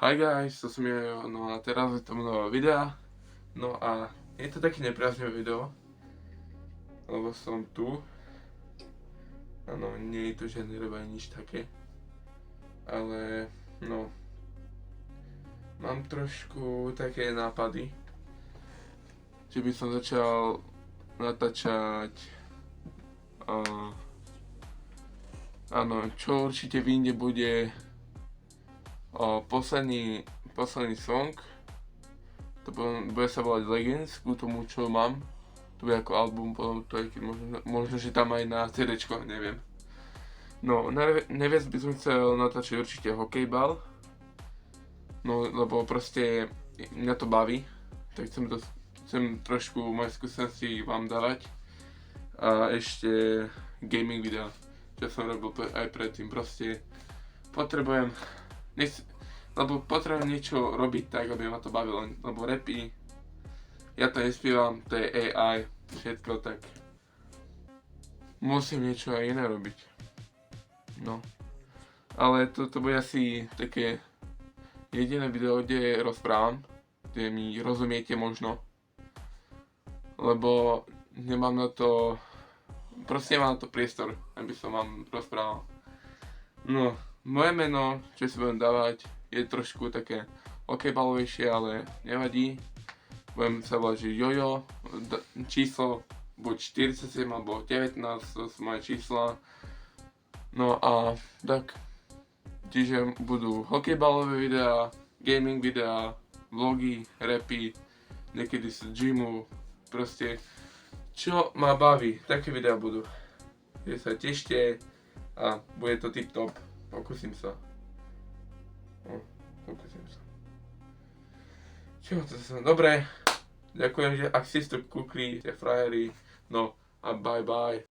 Hi guys, to som Jojo, no a teraz je to nová videa. No a je to také nepriaznivé video, lebo som tu. Áno, nie je to žiadny reba nič také. Ale, no, mám trošku také nápady, že by som začal natáčať, áno, čo určite vyjde bude posledný song. To bude sa volať Legends, k tomu čo mám. To bude ako album, potom to je možno že tam aj na CDčko, neviem. No, neviac by som chcel natáčať určite hokejbal. No, lebo proste mňa to baví. Tak chcem trošku moje skúsenosti vám dávať. A ešte gaming videa, čo som robil aj predtým. Proste potrebujem niečo robiť tak, aby ma to bavilo, lebo rapy, ja to nespievam, to je AI, všetko, tak musím niečo aj iné robiť. No, ale toto bude asi také jediné video, kde rozprávam, kde mi rozumiete možno, lebo nemám na to, proste nemám na to priestor, aby som vám rozprával. No, moje meno, čo si budem dávať, je trošku také hokejbalovejšie, ale nevadí. Budem sa volať, že Jojo, číslo buď 47 alebo 19, to sú moje čísla. No a tak, čiže budú hokejbalové videá, gaming videá, vlogy, rapy, niekedy z gymu, proste čo ma baví, také videá budú. Že sa tešte a bude to tip top, pokúsim sa. Čo to som? Dobre, ďakujem, že ak ste to kúkli, ste frajeri, no a bye bye.